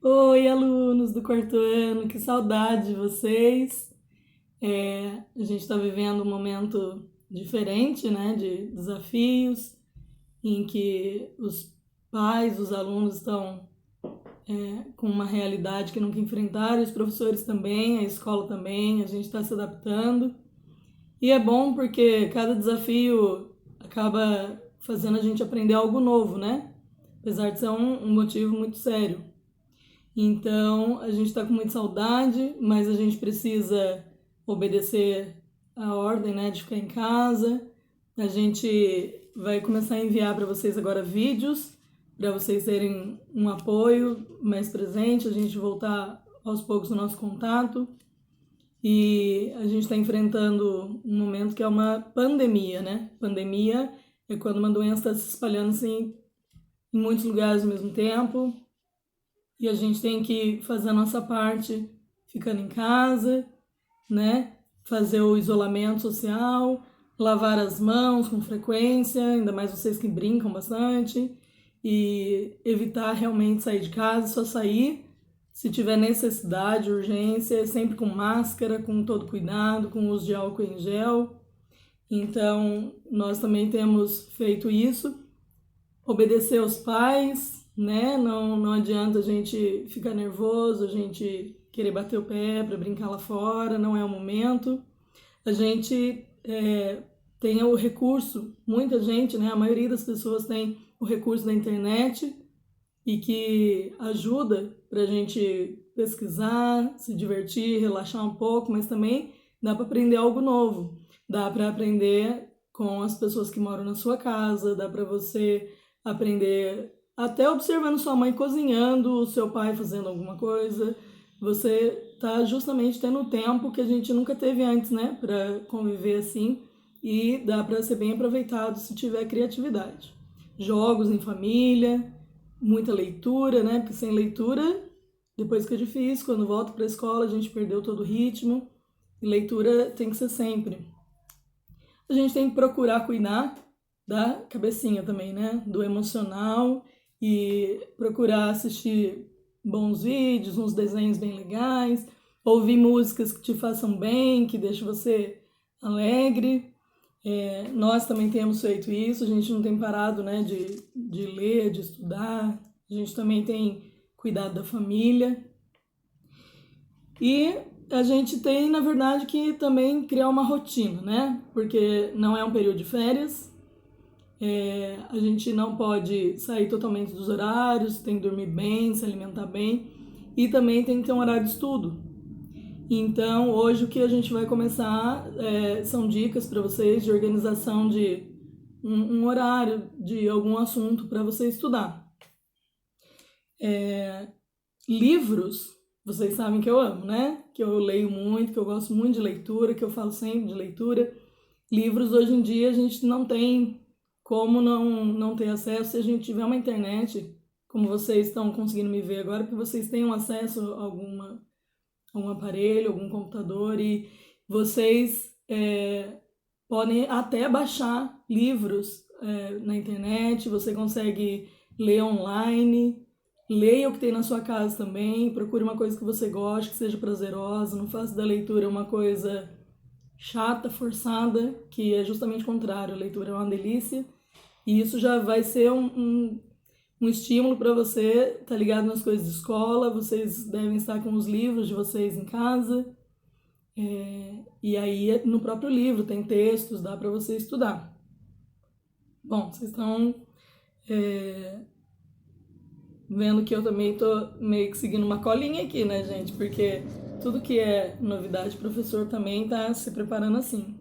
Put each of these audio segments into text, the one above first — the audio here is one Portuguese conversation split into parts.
Oi, alunos do quarto ano, que saudade de vocês. A gente está vivendo um momento diferente, né, de desafios, em que os pais, os alunos estão com uma realidade que nunca enfrentaram, os professores também, a escola também, a gente está se adaptando. E é bom porque cada desafio acaba fazendo a gente aprender algo novo, né? Apesar de ser um motivo muito sério. Então, a gente está com muita saudade, mas a gente precisa obedecer a ordem, né, de ficar em casa. A gente vai começar a enviar para vocês agora vídeos, para vocês terem um apoio mais presente, a gente voltar aos poucos no nosso contato. E a gente está enfrentando um momento que é uma pandemia, né? Pandemia é quando uma doença está se espalhando assim em muitos lugares ao mesmo tempo. E a gente tem que fazer a nossa parte ficando em casa, né? Fazer o isolamento social, lavar as mãos com frequência, ainda mais vocês que brincam bastante, e evitar realmente sair de casa, só sair se tiver necessidade, urgência, sempre com máscara, com todo cuidado, com uso de álcool em gel. Então, nós também temos feito isso, obedecer aos pais, né? Não adianta a gente ficar nervoso, a gente querer bater o pé para brincar lá fora, não é o momento. A gente tem o recurso, muita gente, né? A maioria das pessoas tem o recurso da internet e que ajuda para a gente pesquisar, se divertir, relaxar um pouco, mas também dá para aprender algo novo. Dá para aprender com as pessoas que moram na sua casa, dá para você aprender até observando sua mãe cozinhando, o seu pai fazendo alguma coisa. Você está justamente tendo tempo que a gente nunca teve antes, né, para conviver assim, e dá para ser bem aproveitado se tiver criatividade. Jogos em família, muita leitura, né, porque sem leitura depois fica difícil. Quando volta para a escola a gente perdeu todo o ritmo, e leitura tem que ser sempre. A gente tem que procurar cuidar da cabecinha também, né? Do emocional e procurar assistir bons vídeos, uns desenhos bem legais, ouvir músicas que te façam bem, que deixem você alegre. Nós também temos feito isso, a gente não tem parado, né, de ler, de estudar, a gente também tem cuidado da família. E a gente tem, na verdade, que também criar uma rotina, né? Porque não é um período de férias, a gente não pode sair totalmente dos horários, tem que dormir bem, se alimentar bem e também tem que ter um horário de estudo. Então, hoje o que a gente vai começar são dicas para vocês de organização de um horário de algum assunto para você estudar. Livros, vocês sabem que eu amo, né? Que eu leio muito, que eu gosto muito de leitura, que eu falo sempre de leitura. Livros, hoje em dia, a gente não tem como não ter acesso se a gente tiver uma internet, como vocês estão conseguindo me ver agora, que vocês tenham acesso a algum aparelho, algum computador, e vocês podem até baixar livros na internet, você consegue ler online. Leia o que tem na sua casa também, procure uma coisa que você goste, que seja prazerosa, não faça da leitura uma coisa chata, forçada, que é justamente o contrário, a leitura é uma delícia, e isso já vai ser um estímulo para você estar ligado nas coisas de escola, vocês devem estar com os livros de vocês em casa, e aí no próprio livro tem textos, dá para você estudar. Bom, vocês estão vendo que eu também tô meio que seguindo uma colinha aqui, né, gente? Porque tudo que é novidade, o professor também tá se preparando assim.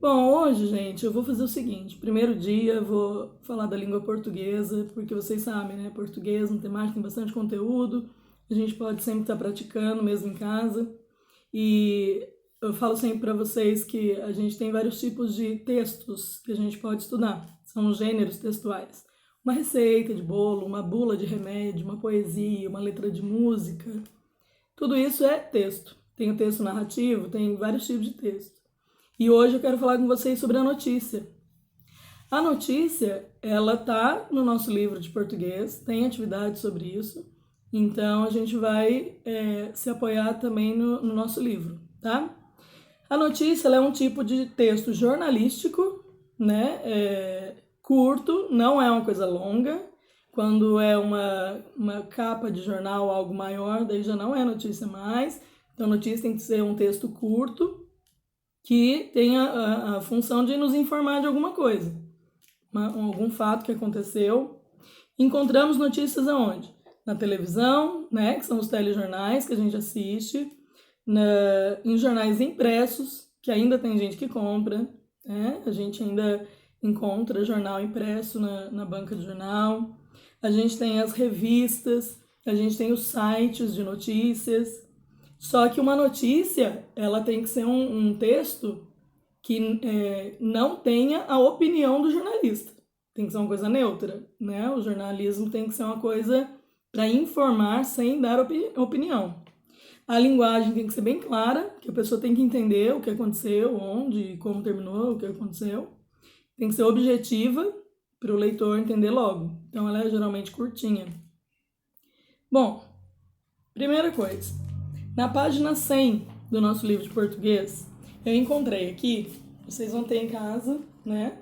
Bom, hoje, gente, eu vou fazer o seguinte. Primeiro dia eu vou falar da língua portuguesa, porque vocês sabem, né? Português, matemática, tem bastante conteúdo. A gente pode sempre estar praticando, mesmo em casa. E eu falo sempre para vocês que a gente tem vários tipos de textos que a gente pode estudar. São gêneros textuais. Uma receita de bolo, uma bula de remédio, uma poesia, uma letra de música. Tudo isso é texto. Tem o texto narrativo, tem vários tipos de texto. E hoje eu quero falar com vocês sobre a notícia. A notícia, ela tá no nosso livro de português, tem atividade sobre isso. Então, a gente vai se apoiar também no nosso livro, tá? A notícia ela é um tipo de texto jornalístico, né? Curto, não é uma coisa longa. Quando é uma capa de jornal, algo maior, daí já não é notícia mais. Então, notícia tem que ser um texto curto que tenha a função de nos informar de alguma coisa, algum fato que aconteceu. Encontramos notícias aonde? Na televisão, né, que são os telejornais que a gente assiste, em jornais impressos, que ainda tem gente que compra, né? A gente ainda encontra jornal impresso na banca de jornal. A gente tem as revistas, a gente tem os sites de notícias. Só que uma notícia, ela tem que ser um texto que não tenha a opinião do jornalista. Tem que ser uma coisa neutra, né? O jornalismo tem que ser uma coisa para informar sem dar opinião. A linguagem tem que ser bem clara, que a pessoa tem que entender o que aconteceu, onde, como terminou, o que aconteceu. Tem que ser objetiva para o leitor entender logo. Então ela é geralmente curtinha. Bom, primeira coisa. Na página 100 do nosso livro de português, eu encontrei aqui, vocês vão ter em casa, né?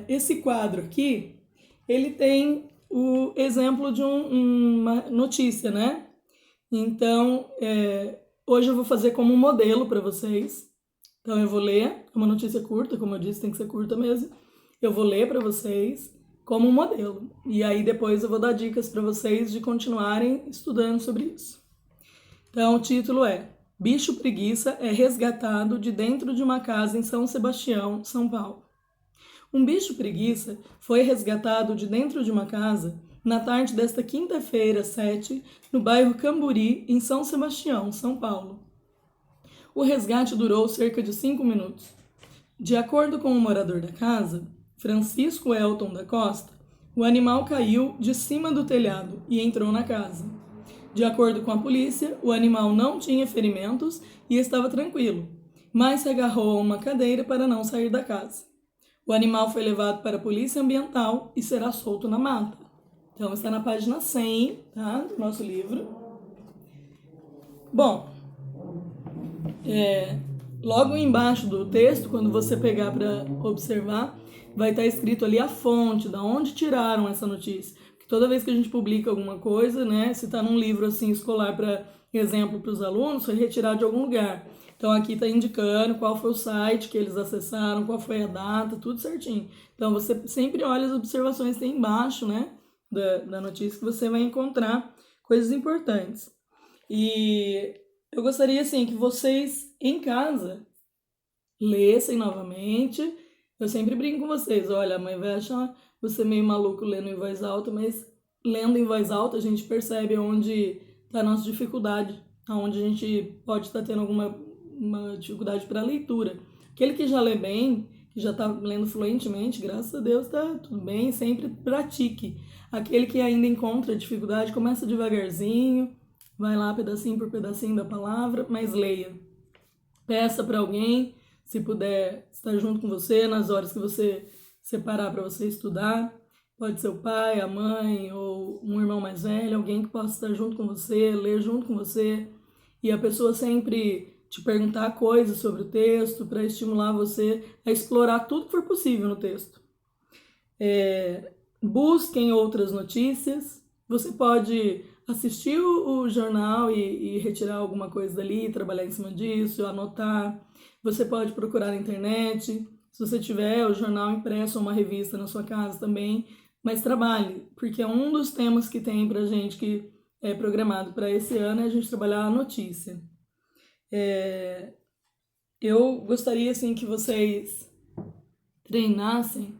Esse quadro aqui, ele tem o exemplo de uma notícia, né? Então, hoje eu vou fazer como um modelo para vocês. Então, eu vou ler, uma notícia curta, como eu disse, tem que ser curta mesmo. Eu vou ler para vocês como um modelo. E aí, depois eu vou dar dicas para vocês de continuarem estudando sobre isso. Então, o título é Bicho Preguiça é resgatado de dentro de uma casa em São Sebastião, São Paulo. Um bicho preguiça foi resgatado de dentro de uma casa na tarde desta quinta-feira, 7, no bairro Camburi, em São Sebastião, São Paulo. O resgate durou cerca de 5 minutos. De acordo com o morador da casa, Francisco Elton da Costa, o animal caiu de cima do telhado e entrou na casa. De acordo com a polícia, o animal não tinha ferimentos e estava tranquilo, mas se agarrou a uma cadeira para não sair da casa. O animal foi levado para a polícia ambiental e será solto na mata. Então, está na página 100, tá, do nosso livro. Bom, logo embaixo do texto, quando você pegar para observar, vai estar escrito ali a fonte, da onde tiraram essa notícia. Porque toda vez que a gente publica alguma coisa, né, se está num livro assim escolar para exemplo para os alunos, foi retirado de algum lugar. Então aqui está indicando qual foi o site que eles acessaram, qual foi a data, tudo certinho. Então você sempre olha as observações que tem embaixo, né, da notícia, que você vai encontrar coisas importantes. E eu gostaria assim que vocês em casa lessem novamente. Eu sempre brinco com vocês, olha, a mãe vai achar você meio maluco lendo em voz alta, mas lendo em voz alta a gente percebe onde está a nossa dificuldade, onde a gente pode estar tendo alguma dificuldade para a leitura. Aquele que já lê bem, que já está lendo fluentemente, graças a Deus está tudo bem, sempre pratique. Aquele que ainda encontra dificuldade, começa devagarzinho, vai lá pedacinho por pedacinho da palavra, mas leia. Peça para alguém, se puder estar junto com você nas horas que você separar para você estudar. Pode ser o pai, a mãe ou um irmão mais velho, alguém que possa estar junto com você, ler junto com você. E a pessoa sempre te perguntar coisas sobre o texto para estimular você a explorar tudo que for possível no texto. Busquem outras notícias. Você pode assistir o jornal e retirar alguma coisa dali, trabalhar em cima disso, anotar. Você pode procurar na internet. Se você tiver o jornal impresso ou uma revista na sua casa também, mas trabalhe, porque é um dos temas que tem pra gente que é programado para esse ano é a gente trabalhar a notícia. Eu gostaria assim que vocês treinassem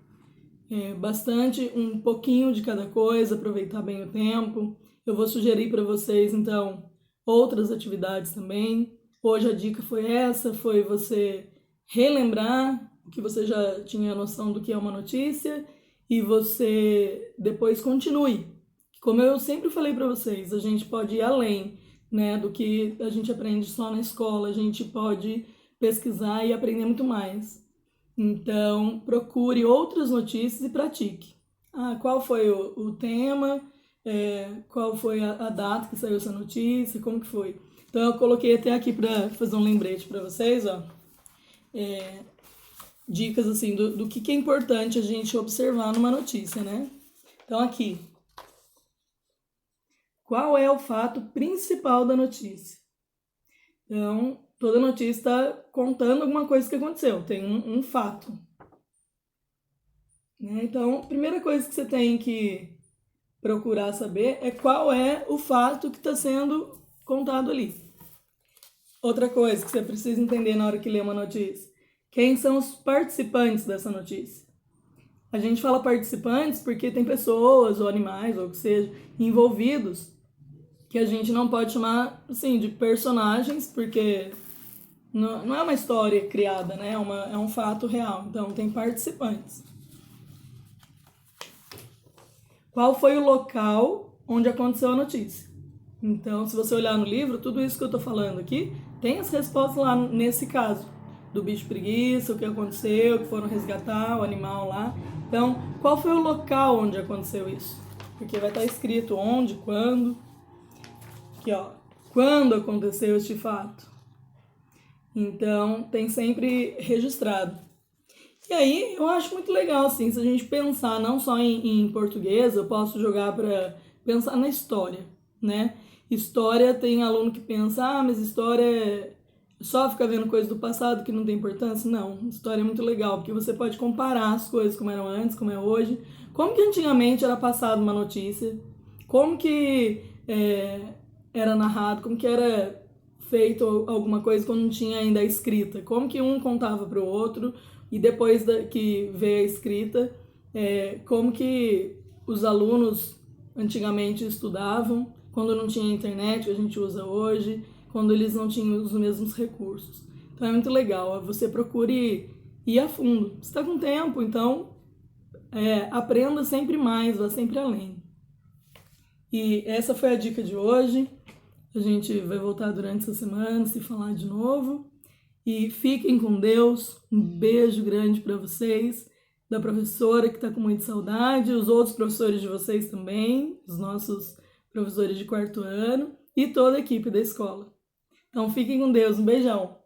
bastante, um pouquinho de cada coisa, aproveitar bem o tempo. Eu vou sugerir para vocês, então, outras atividades também. Hoje a dica foi essa, foi você relembrar o que você já tinha noção do que é uma notícia e você depois continue. Como eu sempre falei para vocês, a gente pode ir além, né, do que a gente aprende só na escola, a gente pode pesquisar e aprender muito mais. Então, procure outras notícias e pratique. Qual foi o tema? qual foi a data que saiu essa notícia, como que foi. Então eu coloquei até aqui para fazer um lembrete para vocês, ó. Dicas assim do que é importante a gente observar numa notícia, né? Então aqui, qual é o fato principal da notícia? Então, toda notícia está contando alguma coisa que aconteceu, tem um fato. Né? Então, a primeira coisa que você tem que procurar saber é qual é o fato que está sendo contado ali. Outra coisa que você precisa entender na hora que lê uma notícia: quem são os participantes dessa notícia? A gente fala participantes porque tem pessoas ou animais ou o que seja envolvidos que a gente não pode chamar assim de personagens, porque não é uma história criada, né? É um fato real. Então tem participantes. Qual foi o local onde aconteceu a notícia? Então, se você olhar no livro, tudo isso que eu estou falando aqui tem as respostas lá nesse caso. Do bicho preguiça, o que aconteceu, que foram resgatar o animal lá. Então, qual foi o local onde aconteceu isso? Porque vai estar escrito onde, quando. Aqui, ó. Quando aconteceu este fato? Então, tem sempre registrado. E aí, eu acho muito legal, assim, se a gente pensar não só em português, eu posso jogar para pensar na história, né? História, tem aluno que pensa, mas história é só ficar vendo coisas do passado que não tem importância. Não, história é muito legal, porque você pode comparar as coisas como eram antes, como é hoje, como que antigamente era passado uma notícia, como que era narrado, como que era feito alguma coisa quando não tinha ainda a escrita, como que um contava para o outro, e depois que veio a escrita, como que os alunos antigamente estudavam, quando não tinha internet que a gente usa hoje, quando eles não tinham os mesmos recursos. Então é muito legal, você procure ir a fundo. Você está com tempo, então aprenda sempre mais, vá sempre além. E essa foi a dica de hoje. A gente vai voltar durante essa semana, se falar de novo. E fiquem com Deus. Um beijo grande para vocês, da professora que está com muita saudade, os outros professores de vocês também, os nossos professores de 4º ano e toda a equipe da escola. Então fiquem com Deus. Um beijão.